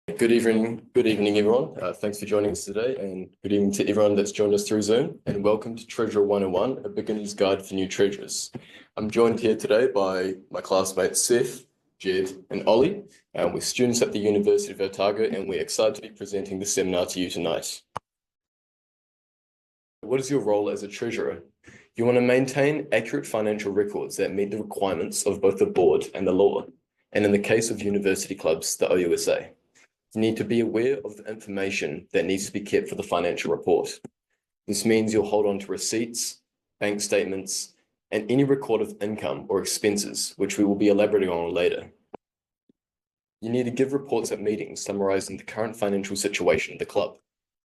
Good evening, everyone. Thanks for joining us today, and good evening to everyone that's joined us through Zoom. And welcome to Treasurer 101, a beginner's guide for new treasurers. I'm joined here today by my classmates Seth, Jed, and Ollie. We're students at the University of Otago, and we're excited to be presenting the seminar to you tonight. What is your role as a treasurer? You want to maintain accurate financial records that meet the requirements of both the board and the law, and in the case of university clubs, the OUSA. You need to be aware of the information that needs to be kept for the financial report. This means you'll hold on to receipts, bank statements, and any record of income or expenses, which we will be elaborating on later. You need to give reports at meetings summarizing the current financial situation of the club.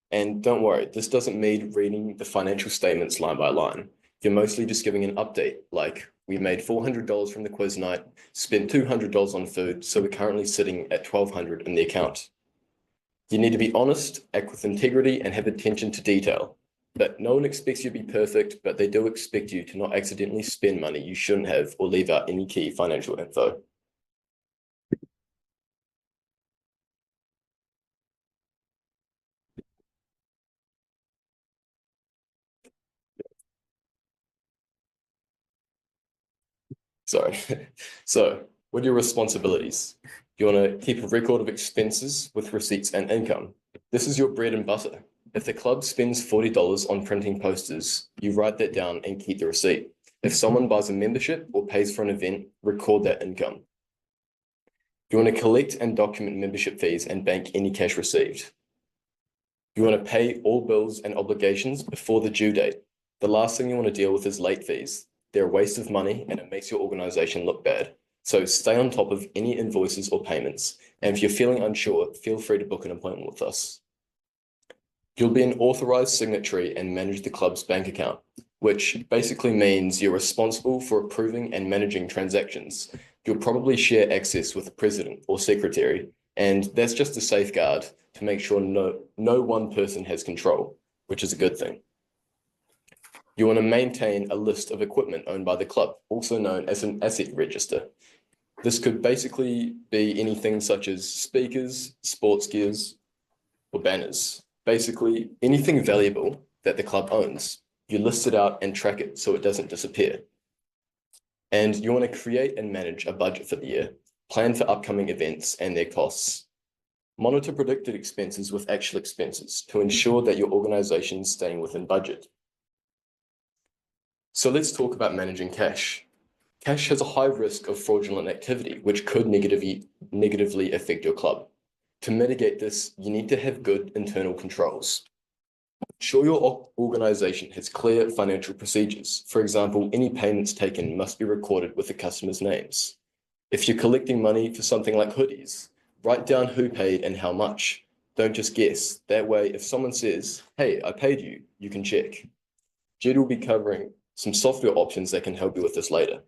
And don't worry, this doesn't mean reading the financial statements line by line. You're mostly just giving an update, like we made $400 from the quiz night, spent $200 on food, so we're currently sitting at $1,200 in the account. You need to be honest, act with integrity, and have attention to detail. But no one expects you to be perfect, but they do expect you to not accidentally spend money you shouldn't have or leave out any key financial info. Sorry. So, what are your responsibilities? You want to keep a record of expenses with receipts and income. This is your bread and butter. If the club spends $40 on printing posters, you write that down and keep the receipt. If someone buys a membership or pays for an event, record that income. You want to collect and document membership fees and bank any cash received. You want to pay all bills and obligations before the due date. The last thing you want to deal with is late fees. They're a waste of money and it makes your organization look bad. So stay on top of any invoices or payments. And if you're feeling unsure, feel free to book an appointment with us. You'll be an authorized signatory and manage the club's bank account, which basically means you're responsible for approving and managing transactions. You'll probably share access with the president or secretary, and that's just a safeguard to make sure no one person has control, which is a good thing. You want to maintain a list of equipment owned by the club, also known as an asset register. This could basically be anything such as speakers, sports gears, or banners. Basically, anything valuable that the club owns. You list it out and track it so it doesn't disappear. And you want to create and manage a budget for the year, plan for upcoming events and their costs. Monitor predicted expenses with actual expenses to ensure that your organization is staying within budget. So let's talk about managing cash. Cash has a high risk of fraudulent activity, which could negatively affect your club. To mitigate this, you need to have good internal controls. Ensure your organization has clear financial procedures. For example, any payments taken must be recorded with the customer's names. If you're collecting money for something like hoodies, write down who paid and how much. Don't just guess. That way, if someone says, "Hey, I paid you," you can check. Jed will be covering some software options that can help you with this later.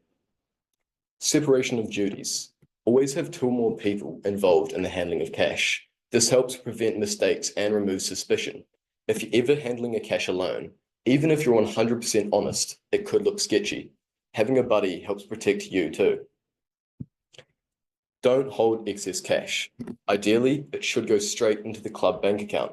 Separation of duties. Always have two or more people involved in the handling of cash. This helps prevent mistakes and remove suspicion. If you're ever handling a cash alone, even if you're 100% honest, it could look sketchy. Having a buddy helps protect you too. Don't hold excess cash. Ideally, it should go straight into the club bank account.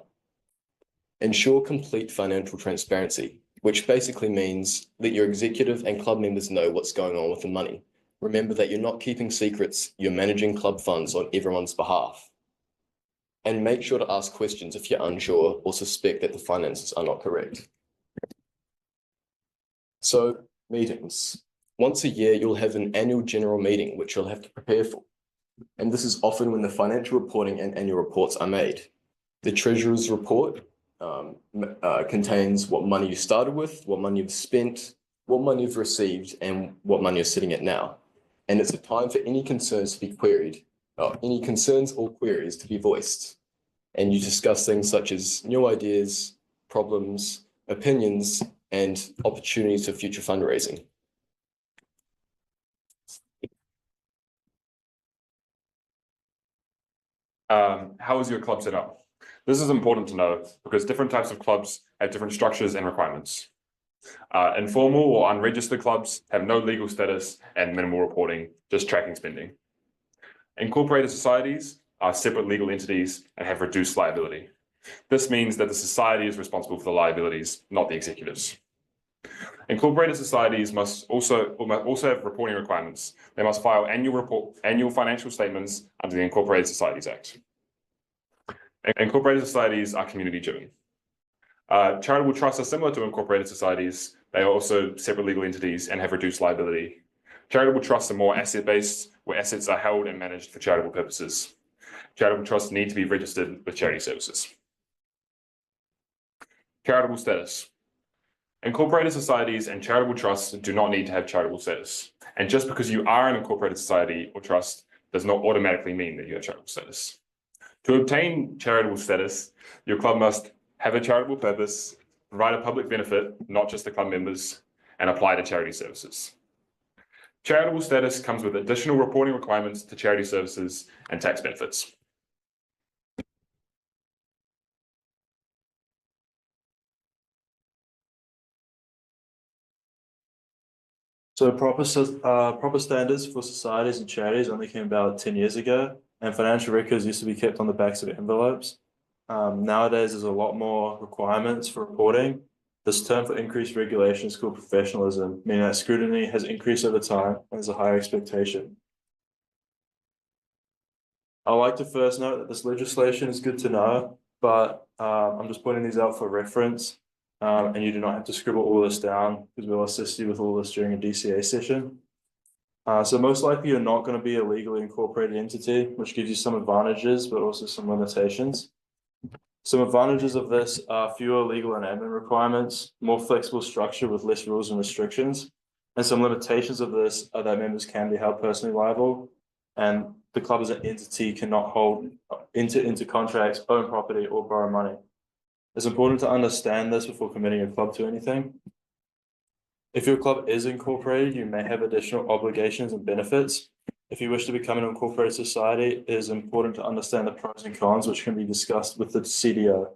Ensure complete financial transparency, which basically means that your executive and club members know what's going on with the money. Remember that you're not keeping secrets, you're managing club funds on everyone's behalf. And make sure to ask questions if you're unsure or suspect that the finances are not correct. So, meetings. Once a year, you'll have an annual general meeting, which you'll have to prepare for. And this is often when the financial reporting and annual reports are made. The treasurer's report contains what money you started with, what money you've spent, what money you've received, and what money you're sitting at now. And it's a time for any concerns to be queried, any concerns or queries to be voiced. And you discuss things such as new ideas, problems, opinions, and opportunities for future fundraising. How is your club set up? This is important to know because different types of clubs have different structures and requirements. Informal or unregistered clubs have no legal status and minimal reporting, just tracking spending. Incorporated societies are separate legal entities and have reduced liability. This means that the society is responsible for the liabilities, not the executives. Incorporated societies must also have reporting requirements. They must file annual financial statements under the Incorporated Societies Act. Incorporated societies are community-driven. Charitable trusts are similar to incorporated societies. They are also separate legal entities and have reduced liability. Charitable trusts are more asset-based, where assets are held and managed for charitable purposes. Charitable trusts need to be registered with Charity Services. Charitable status. Incorporated societies and charitable trusts do not need to have charitable status. And just because you are an incorporated society or trust does not automatically mean that you have charitable status. To obtain charitable status, your club must have a charitable purpose, provide a public benefit, not just the club members, and apply to Charity Services. Charitable status comes with additional reporting requirements to Charity Services and tax benefits. So proper standards for societies and charities only came about 10 years ago, and financial records used to be kept on the backs of envelopes. Nowadays, there's a lot more requirements for reporting. This term for increased regulation is called professionalism, meaning that scrutiny has increased over time and there's a higher expectation. I'd like to first note that this legislation is good to know, but I'm just pointing these out for reference. And you do not have to scribble all this down because we'll assist you with all this during a DCA session. So most likely you're not going to be a legally incorporated entity, which gives you some advantages, but also some limitations. Some advantages of this are fewer legal and admin requirements, more flexible structure with less rules and restrictions. And some limitations of this are that members can be held personally liable, and the club as an entity cannot enter into contracts, own property, or borrow money. It's important to understand this before committing a club to anything. If your club is incorporated, you may have additional obligations and benefits. If you wish to become an incorporated society, it is important to understand the pros and cons, which can be discussed with the CDO.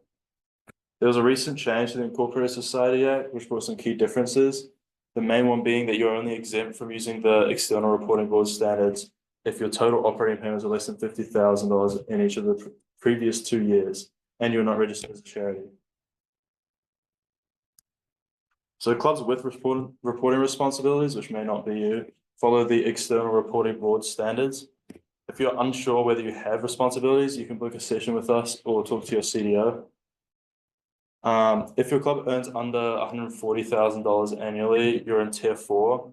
There was a recent change to the Incorporated Society Act, which brought some key differences. The main one being that you're only exempt from using the External Reporting Board standards if your total operating payments are less than $50,000 in each of the previous 2 years, and you're not registered as a charity. So clubs with reporting responsibilities, which may not be you, follow the External Reporting Board standards. If you're unsure whether you have responsibilities, you can book a session with us or talk to your CDO. If your club earns under $140,000 annually, you're in Tier 4.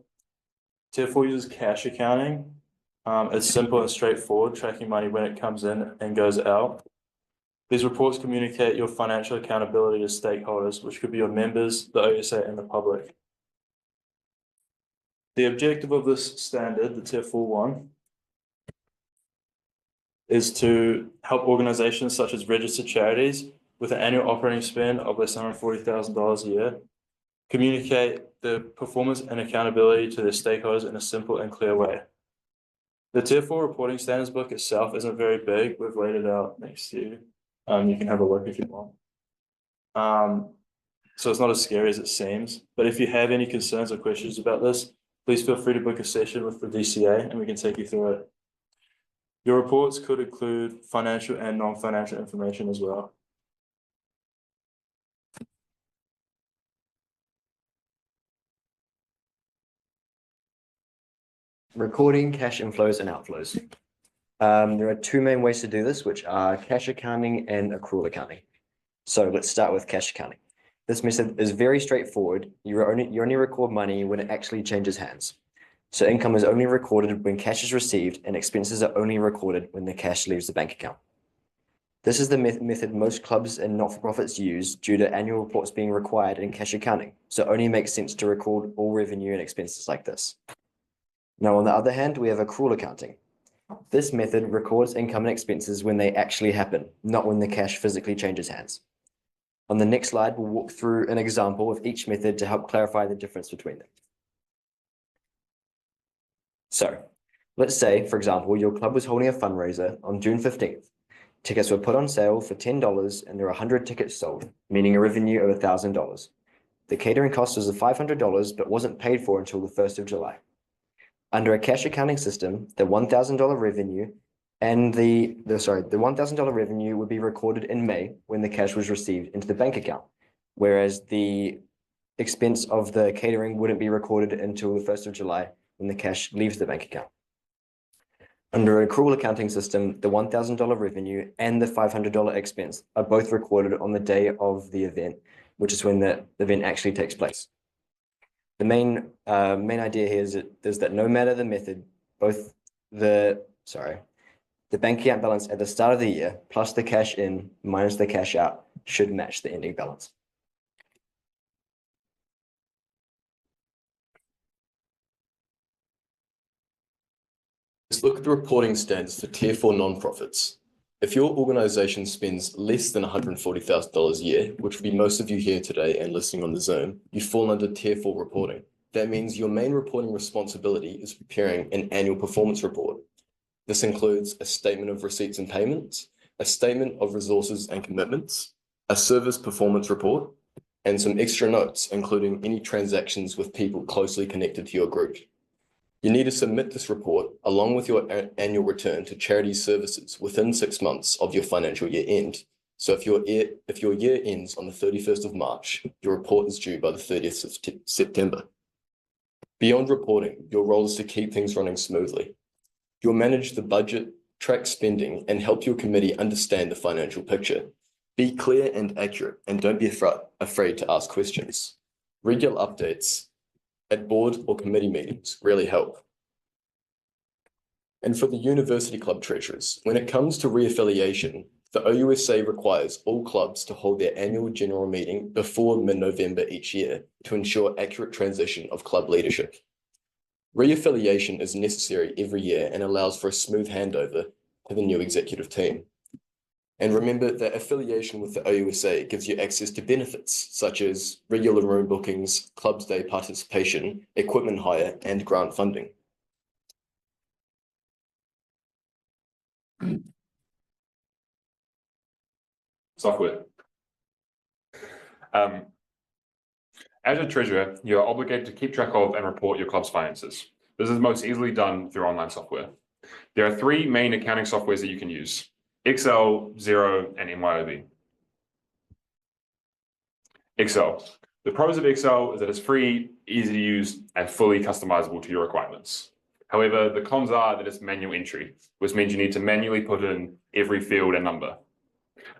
Tier 4 uses cash accounting. It's simple and straightforward, tracking money when it comes in and goes out. These reports communicate your financial accountability to stakeholders, which could be your members, the OSA, and the public. The objective of this standard, the Tier 4 one, is to help organizations such as registered charities with an annual operating spend of less than $140,000 a year communicate the performance and accountability to their stakeholders in a simple and clear way. The Tier 4 reporting standards book itself isn't very big. We've laid it out next to you. You can have a look if you want. So it's not as scary as it seems, but if you have any concerns or questions about this, please feel free to book a session with the DCA and we can take you through it. Your reports could include financial and non-financial information as well. Recording cash inflows and outflows. There are two main ways to do this, which are cash accounting and accrual accounting. So let's start with cash accounting. This method is very straightforward. You only record money when it actually changes hands. So income is only recorded when cash is received and expenses are only recorded when the cash leaves the bank account. This is the method most clubs and not-for-profits use due to annual reports being required in cash accounting. So it only makes sense to record all revenue and expenses like this. Now, on the other hand, we have accrual accounting. This method records income and expenses when they actually happen, not when the cash physically changes hands. On the next slide, we'll walk through an example of each method to help clarify the difference between them. So, let's say, for example, your club was holding a fundraiser on June 15th. Tickets were put on sale for $10 and there are 100 tickets sold, meaning a revenue of $1,000. The catering cost was $500 but wasn't paid for until the 1st of July. Under a cash accounting system, the $1,000 revenue And the $1,000 revenue would be recorded in May when the cash was received into the bank account, whereas the expense of the catering wouldn't be recorded until the 1st of July when the cash leaves the bank account. Under an accrual accounting system, the $1,000 revenue and the $500 expense are both recorded on the day of the event, which is when the event actually takes place. The main idea here is that no matter the method, the bank account balance at the start of the year plus the cash in minus the cash out should match the ending balance. Let's look at the reporting standards for Tier 4 nonprofits. If your organization spends less than $140,000 a year, which would be most of you here today and listening on the Zoom, you fall under Tier 4 reporting. That means your main reporting responsibility is preparing an annual performance report. This includes a statement of receipts and payments, a statement of resources and commitments, a service performance report, and some extra notes, including any transactions with people closely connected to your group. You need to submit this report along with your annual return to Charity Services within 6 months of your financial year end. So if your year ends on the 31st of March, your report is due by the 30th of September. Beyond reporting, your role is to keep things running smoothly. You'll manage the budget, track spending, and help your committee understand the financial picture. Be clear and accurate, and don't be afraid to ask questions. Regular updates at board or committee meetings really help. And for the university club treasurers, when it comes to reaffiliation, the OUSA requires all clubs to hold their annual general meeting before mid-November each year to ensure accurate transition of club leadership. Reaffiliation is necessary every year and allows for a smooth handover to the new executive team. And remember that affiliation with the OUSA gives you access to benefits such as regular room bookings, clubs day participation, equipment hire, and grant funding. Software. As a treasurer, you are obligated to keep track of and report your club's finances. This is most easily done through online software. There are 3 main accounting softwares that you can use: Excel, Xero, and MYOB. Excel. The pros of Excel is that it's free, easy to use, and fully customizable to your requirements. However, the cons are that it's manual entry, which means you need to manually put in every field and number.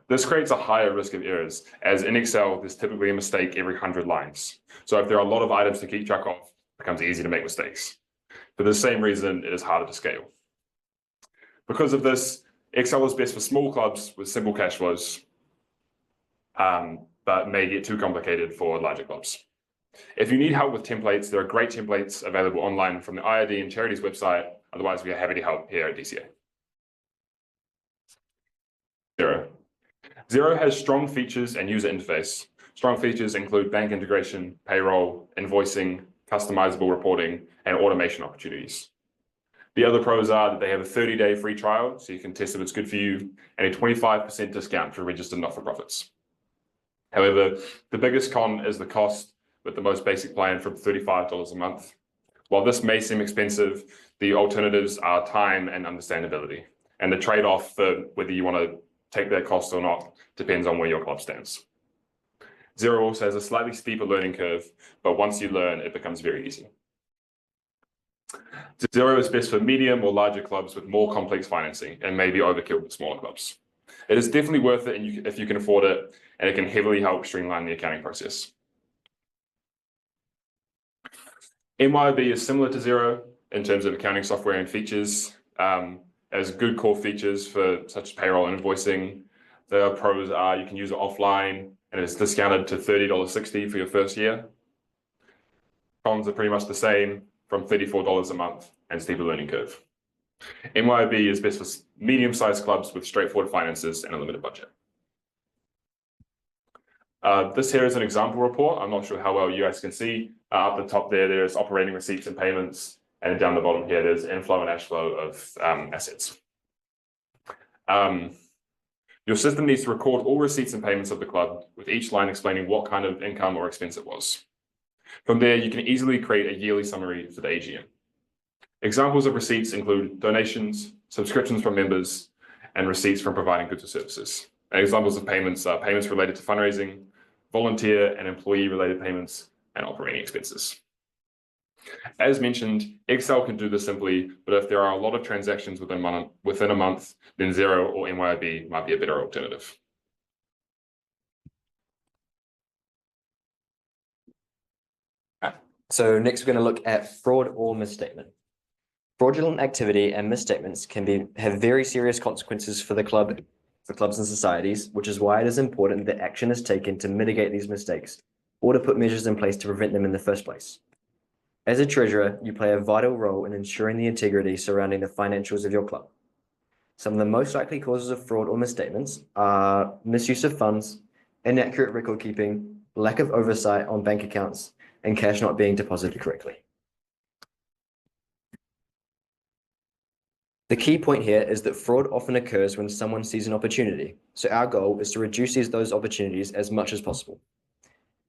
This creates a higher risk of errors, as in Excel, there's typically a mistake every 100 lines. So if there are a lot of items to keep track of, it becomes easy to make mistakes. For the same reason, it is harder to scale. Because of this, Excel is best for small clubs with simple cash flows, but may get too complicated for larger clubs. If you need help with templates, there are great templates available online from the IRD and Charities website. Otherwise, we are happy to help here at DCA. Xero. Xero has strong features and user interface. Strong features include bank integration, payroll, invoicing, customizable reporting, and automation opportunities. The other pros are that they have a 30-day free trial, so you can test if it's good for you, and a 25% discount for registered not-for-profits. However, the biggest con is the cost, with the most basic plan from $35 a month. While this may seem expensive, the alternatives are time and understandability. And the trade-off for whether you want to take that cost or not depends on where your club stands. Xero also has a slightly steeper learning curve, but once you learn, it becomes very easy. Xero is best for medium or larger clubs with more complex financing and may be overkill with smaller clubs. It is definitely worth it if you can afford it, and it can heavily help streamline the accounting process. MYOB is similar to Xero in terms of accounting software and features. Has good core features for such as payroll and invoicing. The pros are you can use it offline and it's discounted to $30.60 for your first year. Cons are pretty much the same, from $34 a month and steeper learning curve. MYOB is best for medium-sized clubs with straightforward finances and a limited budget. This here is an example report. I'm not sure how well you guys can see. Up the top there's operating receipts and payments. And down the bottom here, there's inflow and cash flow of assets. Your system needs to record all receipts and payments of the club, with each line explaining what kind of income or expense it was. From there, you can easily create a yearly summary for the AGM. Examples of receipts include donations, subscriptions from members, and receipts from providing goods or services. And examples of payments are payments related to fundraising, volunteer and employee-related payments, and operating expenses. As mentioned, Excel can do this simply, but if there are a lot of transactions within a month, then Xero or MYOB might be a better alternative. So next, we're going to look at fraud or misstatement. Fraudulent activity and misstatements can have very serious consequences for clubs and societies, which is why it is important that action is taken to mitigate these mistakes or to put measures in place to prevent them in the first place. As a treasurer, you play a vital role in ensuring the integrity surrounding the financials of your club. Some of the most likely causes of fraud or misstatements are misuse of funds, inaccurate record keeping, lack of oversight on bank accounts, and cash not being deposited correctly. The key point here is that fraud often occurs when someone sees an opportunity, so our goal is to reduce those opportunities as much as possible.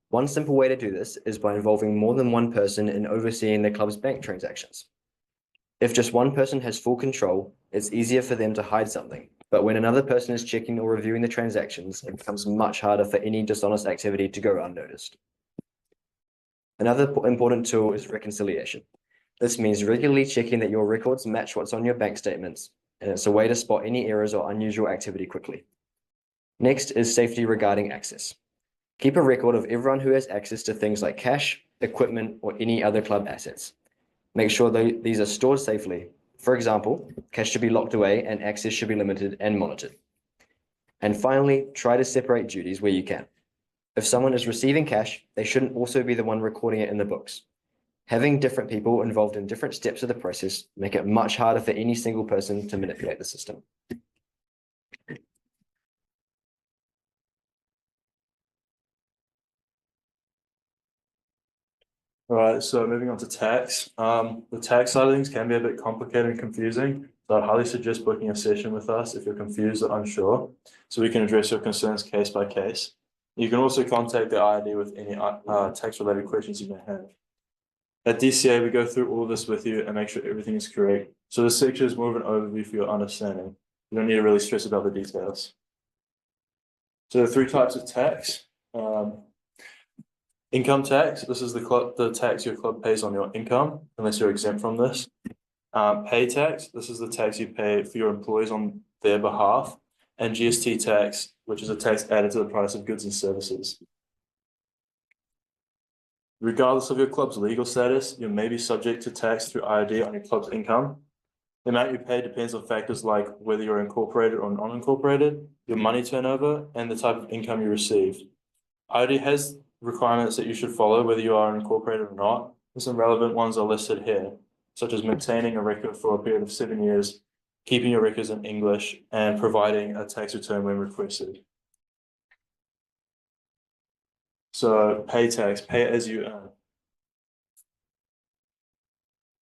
One simple way to do this is by involving more than one person in overseeing the club's bank transactions. If just one person has full control, it's easier for them to hide something, but when another person is checking or reviewing the transactions, it becomes much harder for any dishonest activity to go unnoticed. Another important tool is reconciliation. This means regularly checking that your records match what's on your bank statements, and it's a way to spot any errors or unusual activity quickly. Next is safety regarding access. Keep a record of everyone who has access to things like cash, equipment, or any other club assets. Make sure that these are stored safely. For example, cash should be locked away and access should be limited and monitored. And finally, try to separate duties where you can. If someone is receiving cash, they shouldn't also be the one recording it in the books. Having different people involved in different steps of the process make it much harder for any single person to manipulate the system. All right, so moving on to tax. The tax side of things can be a bit complicated and confusing. So I'd highly suggest booking a session with us if you're confused or unsure, so we can address your concerns case by case. You can also contact the IRD with any tax-related questions you may have. At DCA, we go through all of this with you and make sure everything is correct. So this section is more of an overview for your understanding. You don't need to really stress about the details. So there are three types of tax. Income tax, this is the tax your club pays on your income, unless you're exempt from this. Pay tax, this is the tax you pay for your employees on their behalf. And GST tax, which is a tax added to the price of goods and services. Regardless of your club's legal status, you may be subject to tax through IRD on your club's income. The amount you pay depends on factors like whether you're incorporated or non-incorporated, your money turnover, and the type of income you received. IRD has requirements that you should follow whether you are incorporated or not, and some relevant ones are listed here, such as maintaining a record for a period of 7 years, keeping your records in English, and providing a tax return when requested. So pay tax, pay as you earn.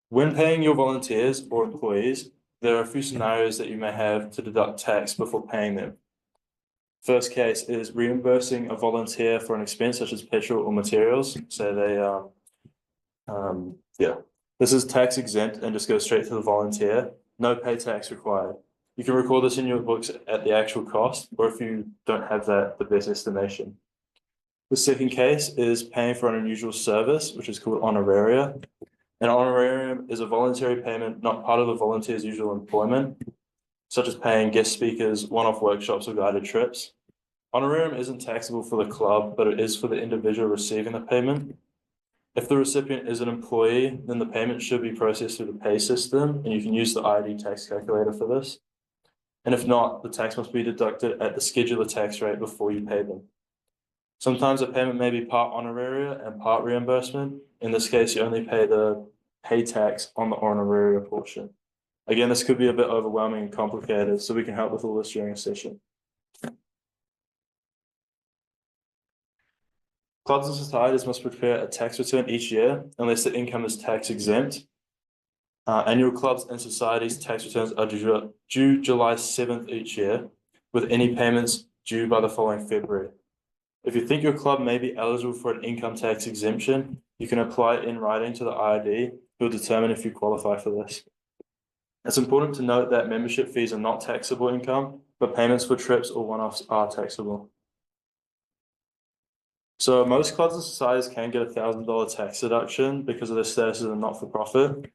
When paying your volunteers or employees, there are a few scenarios that you may have to deduct tax before paying them. First case is reimbursing a volunteer for an expense such as petrol or materials. So this is tax exempt and just goes straight to the volunteer. No pay tax required. You can record this in your books at the actual cost, or if you don't have that, the best estimation. The second case is paying for an unusual service, which is called honoraria. An honorarium is a voluntary payment not part of the volunteer's usual employment, such as paying guest speakers, one-off workshops, or guided trips. Honorarium isn't taxable for the club, but it is for the individual receiving the payment. If the recipient is an employee, then the payment should be processed through the pay system, and you can use the IRD tax calculator for this. And if not, the tax must be deducted at the scheduler tax rate before you pay them. Sometimes a payment may be part honoraria and part reimbursement. In this case, you only pay the pay tax on the honoraria portion. Again, this could be a bit overwhelming and complicated, so we can help with all this during a session. Clubs and societies must prepare a tax return each year unless the income is tax exempt. Annual clubs and societies tax returns are due July 7th each year, with any payments due by the following February. If you think your club may be eligible for an income tax exemption, you can apply in writing to the IRD who will determine if you qualify for this. It's important to note that membership fees are not taxable income, but payments for trips or one-offs are taxable. So most clubs and societies can get $1,000 tax deduction because of their status as a not-for-profit.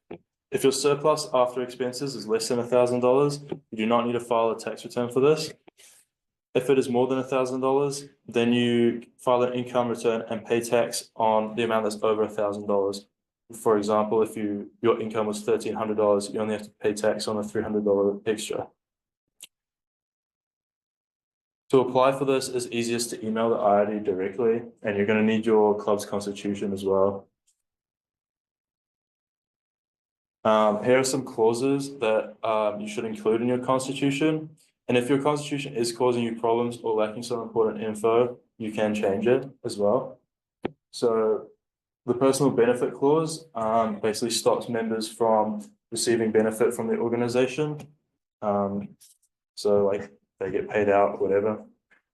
If your surplus after expenses is less than $1,000, you do not need to file a tax return for this. If it is more than $1,000, then you file an income return and pay tax on the amount that's over $1,000. For example, if your income was $1,300, you only have to pay tax on the $300 extra. To apply for this, it's easiest to email the IRD directly, and you're going to need your club's constitution as well. Here are some clauses that you should include in your constitution. And if your constitution is causing you problems or lacking some important info, you can change it as well. So the personal benefit clause basically stops members from receiving benefit from the organization. So like they get paid out or whatever.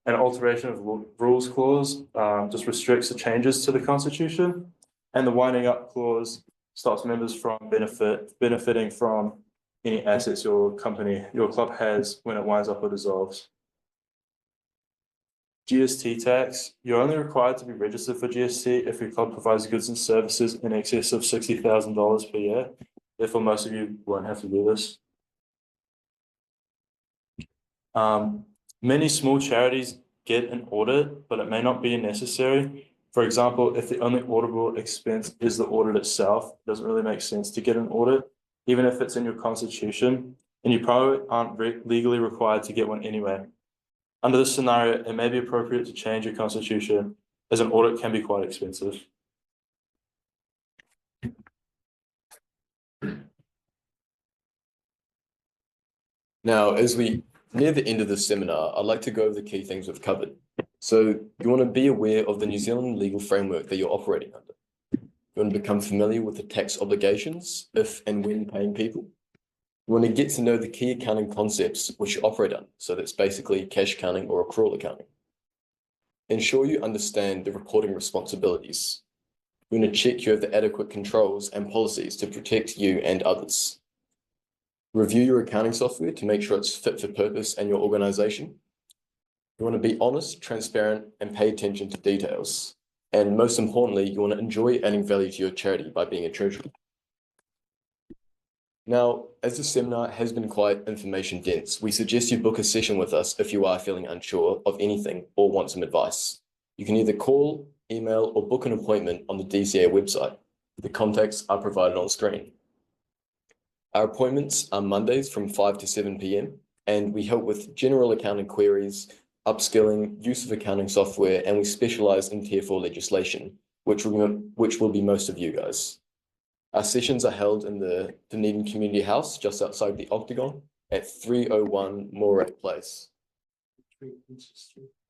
An alteration of rules clause just restricts the changes to the constitution. And the winding up clause stops members from benefiting from any assets your club has when it winds up or dissolves. GST tax, you're only required to be registered for GST if your club provides goods and services in excess of $60,000 per year. Therefore, most of you won't have to do this. Many small charities get an audit, but it may not be necessary. For example, if the only auditable expense is the audit itself, it doesn't really make sense to get an audit, even if it's in your constitution, and you probably aren't legally required to get one anyway. Under this scenario, it may be appropriate to change your constitution, as an audit can be quite expensive. Now, as we near the end of this seminar, I'd like to go over the key things we've covered. So you want to be aware of the New Zealand legal framework that you're operating under. You want to become familiar with the tax obligations if and when paying people. You want to get to know the key accounting concepts which you operate on. So that's basically cash accounting or accrual accounting. Ensure you understand the reporting responsibilities. You want to check you have the adequate controls and policies to protect you and others. Review your accounting software to make sure it's fit for purpose and your organization. You want to be honest, transparent, and pay attention to details. And most importantly, you want to enjoy adding value to your charity by being a treasurer. Now, as the seminar has been quite information dense, we suggest you book a session with us if you are feeling unsure of anything or want some advice. You can either call, email, or book an appointment on the DCA website. The contacts are provided on screen. Our appointments are Mondays from 5 to 7 p.m. and we help with general accounting queries, upskilling, use of accounting software, and we specialize in Tier 4 legislation, which will be most of you guys. Our sessions are held in the Dunedin Community House, just outside the Octagon, at 301 Moray Place.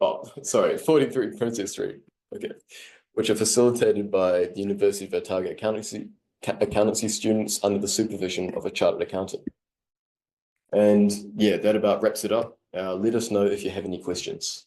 43 Princess Street. Okay, which are facilitated by the University of Otago accountancy students under the supervision of a chartered accountant. And yeah, that about wraps it up. Let us know if you have any questions.